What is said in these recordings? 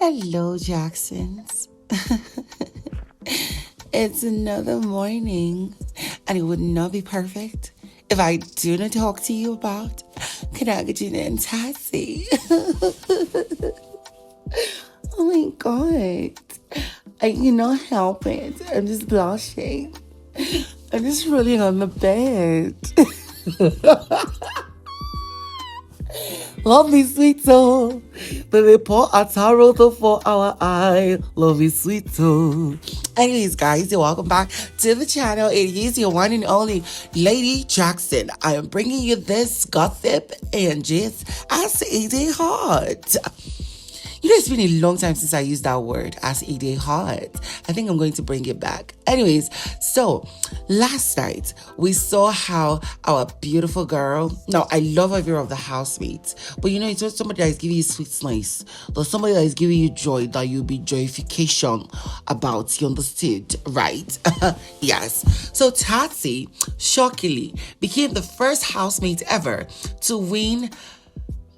Hello, Jacksons. It's another morning, and it would not be perfect if I do not talk to you about Kanaga J and Tati. Oh my God. I cannot help it. I'm just blushing. I'm just rolling on the bed. Love me sweet soul, baby pour a taro for our eye. Love me sweet soul. Anyways, guys, you're welcome back to the channel. It is your one and only Lady Jackson. I am bringing you this gossip and gist as it is hot. You know, it's been a long time since I used that word, as a day hot. I think I'm going to bring it back. Anyways, so last night we saw how our beautiful girl, now I love every of the housemates, but you know, it's just somebody that is giving you sweet slice. There's somebody that is giving you joy that you'll be joyification about. You understood, right? Yes. So Tati, shockingly, became the first housemate ever to win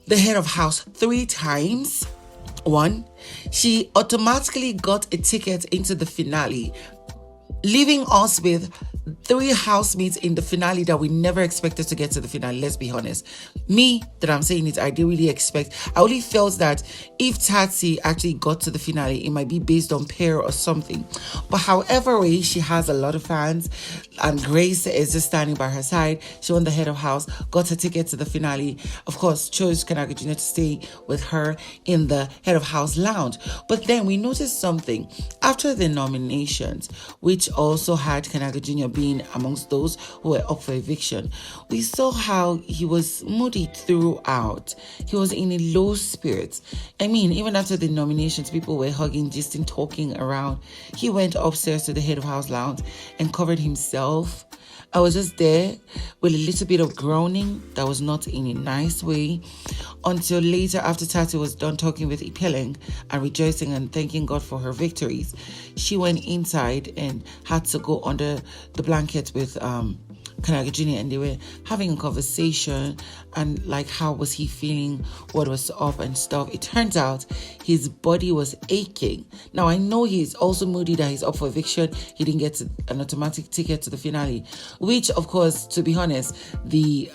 the head of house 3 times. One, she automatically got a ticket into the finale, leaving us with 3 housemates in the finale that we never expected to get to the finale. Let's be honest. Me, that I'm saying it, I didn't really expect. I only felt that if Tati actually got to the finale, it might be based on pair or something. But however way, she has a lot of fans, and Grace is just standing by her side. She won the head of house, got a ticket to the finale. Of course, chose Kanaga J to stay with her in the head of house lounge. But then we noticed something after the nominations, which also had Kanaga J being amongst those who were up for eviction. We saw how he was moody throughout. He was in a low spirit. I mean, even after the nominations, people were hugging, just talking around. He went upstairs to the head of house lounge and covered himself. I was just there with a little bit of groaning that was not in a nice way, until later, after Tati was done talking with ipeleng and rejoicing and thanking God for her victories. She went inside and had to go under the blanket with Kanaga J, and they were having a conversation and like, how was he feeling, what was up and stuff. It turns out his body was aching. Now I know he's also moody that he's up for eviction. He didn't get an automatic ticket to the finale, which of course, to be honest, the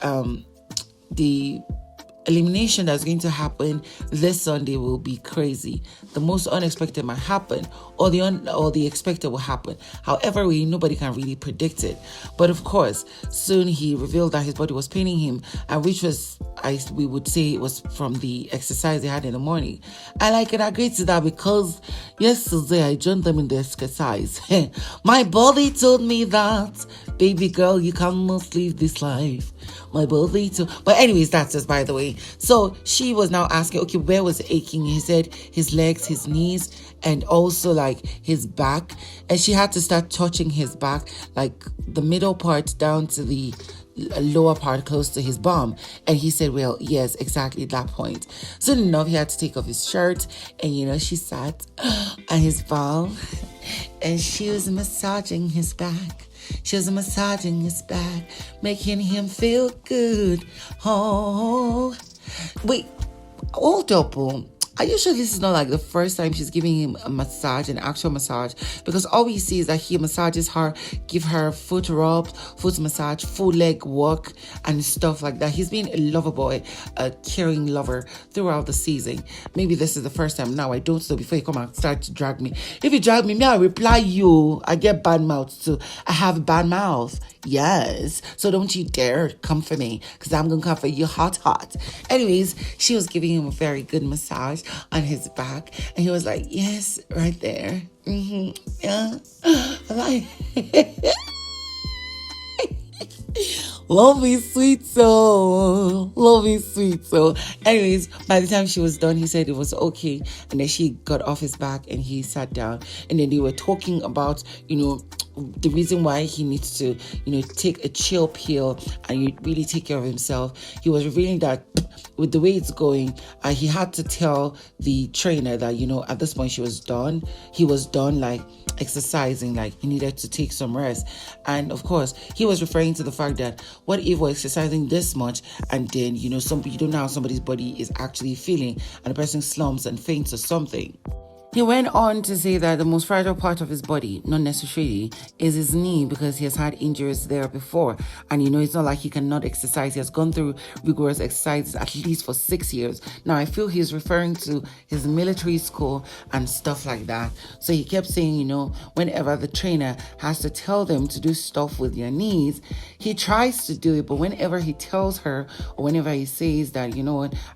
elimination that's going to happen this Sunday will be crazy. The most unexpected might happen, or the expected will happen. However, nobody can really predict it. But of course, soon he revealed that his body was paining him, and which was, we would say, it was from the exercise they had in the morning. And I can agree to that, because yesterday I joined them in the exercise. My body told me that, baby girl, you cannot live this life. My body too. But anyways, that's just by the way. So she was now asking, okay, where was it aching? He said his legs, his knees, and also like his back. And she had to start touching his back, like the middle part down to the lower part close to his bum. And he said, well, yes, exactly that point. Soon enough, he had to take off his shirt, and she sat on his bum and she was massaging his back. She was massaging his back, making him feel good. Oh, wait, hold up. Are you sure this is not like the first time she's giving him a massage, an actual massage? Because all we see is that he massages her, give her foot rubs, foot massage, full leg work, and stuff like that. He's been a lover boy, a caring lover throughout the season. Maybe this is the first time. Now I don't know, before you come and start to drag me. If you drag me, I'll reply you. I get bad mouth too. I have a bad mouth. Yes. So don't you dare come for me, because I'm going to come for you hot. Anyways, she was giving him a very good massage on his back, and he was like, yes, right there. Yeah. Like, love me sweet soul. Anyways, by the time she was done, he said it was okay, and then she got off his back and he sat down, and then they were talking about the reason why he needs to take a chill pill and really take care of himself. He was revealing that with the way it's going, he had to tell the trainer that at this point he was done like exercising, like he needed to take some rest. And of course, he was referring to the fact that what if we're exercising this much and then you don't know how somebody's body is actually feeling, and the person slumps and faints or something. He went on to say that the most fragile part of his body, not necessarily, is his knee because he has had injuries there before. And it's not like he cannot exercise. He has gone through rigorous exercises at least for 6 years. Now, I feel he's referring to his military school and stuff like that. So he kept saying, whenever the trainer has to tell them to do stuff with their knees, he tries to do it. But whenever he tells her or whenever he says that,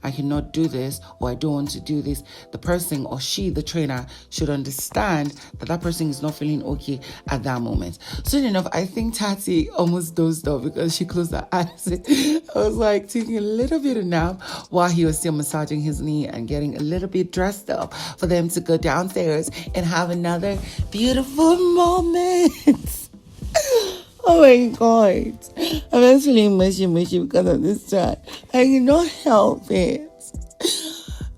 I cannot do this or I don't want to do this, the person or she, the trainer, should understand that person is not feeling okay at that moment. Soon enough, I think Tati almost dozed off because she closed her eyes. I was like taking a little bit of nap while he was still massaging his knee and getting a little bit dressed up for them to go downstairs and have another beautiful moment. Oh my God. I'm actually mushy because of this chat. I cannot help it.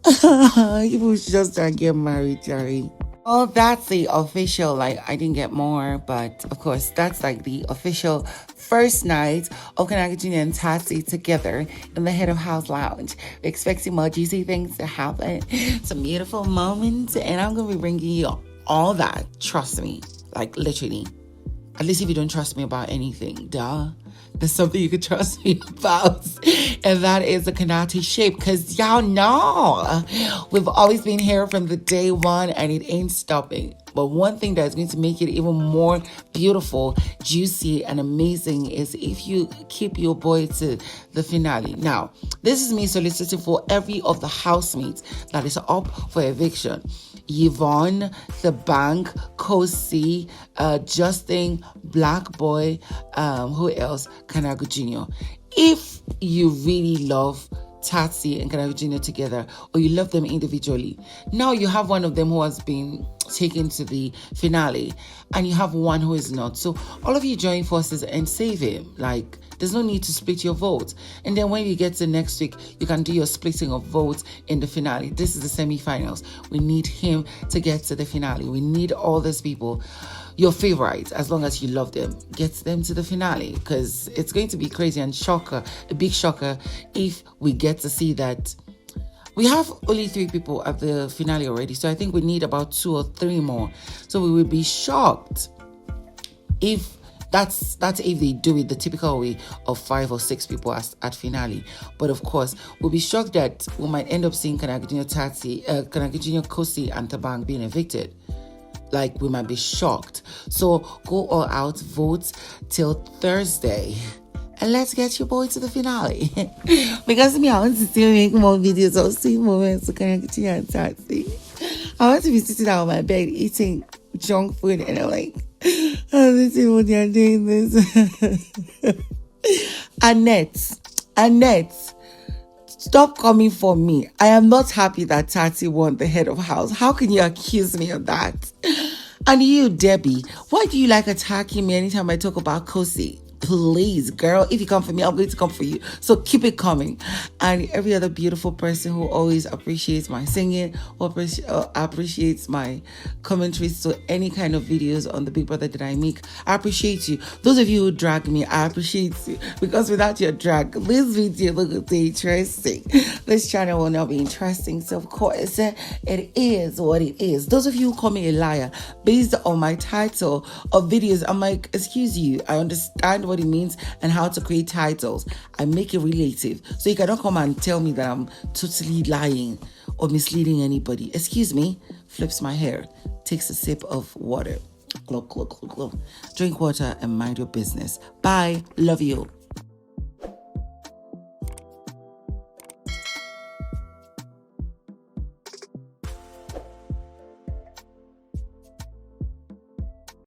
People should just don't get married, Jerry. Oh, that's the official, I didn't get more, but of course, that's the official first night of Kanaga J and Tati together in the Head of House Lounge. We're expecting more juicy things to happen, some beautiful moments, and I'm going to be bringing you all that. Trust me, literally. At least if you don't trust me about anything, duh. There's something you can trust me about, and that is the Kanati shape, because y'all know we've always been here from the day one and it ain't stopping. But one thing that's going to make it even more beautiful, juicy, and amazing is if you keep your boy to the finale. Now, this is me soliciting for every of the housemates that is up for eviction. Yvonne, Thabang, Khosi, Justin, Black Boy, who else? Kanaga Jr. If you really love Tati and Kanaga Jr. together, or you love them individually, now you have one of them who has been taken to the finale, and you have one who is not. So all of you join forces and save him. There's no need to split your votes. And then when you get to next week, you can do your splitting of votes in the finale. This is the semi-finals. We need him to get to the finale. We need all these people, your favorites, as long as you love them, get them to the finale, because it's going to be crazy and a big shocker, if we get to see that. We have only 3 people at the finale already, so I think we need about 2 or 3 more. So we would be shocked if that's if they do it the typical way of 5 or 6 people at finale. But of course, we'll be shocked that we might end up seeing Kanaga Jr. Tati, Kanaga Jr. Khosi, and Thabang being evicted. We might be shocked. So go all out, vote till Thursday. And let's get your boy to the finale. Because me, I want to still make more videos of sweet moments of Kanaga J and Tati. I want to be sitting out on my bed eating junk food, and I'm like, oh, this is what they're doing this. Annette, stop coming for me. I am not happy that Tati won the Head of House. How can you accuse me of that? And you, Debbie, why do you like attacking me anytime I talk about Khosi? Please, girl, if you come for me, I'm going to come for you. So keep it coming. And every other beautiful person who always appreciates my singing or appreciates my commentaries to any kind of videos on the Big Brother that I make, I appreciate you. Those of you who drag me, I appreciate you. Because without your drag, this video will be interesting. This channel will not be interesting. So, of course, it is what it is. Those of you who call me a liar based on my title of videos, I'm like, excuse you, I understand what it means and how to create titles. I make it relative. So you cannot come and tell me that I'm totally lying or misleading anybody. Excuse me. Flips my hair. Takes a sip of water. Glug, glug, glug, glug. Drink water and mind your business. Bye. Love you.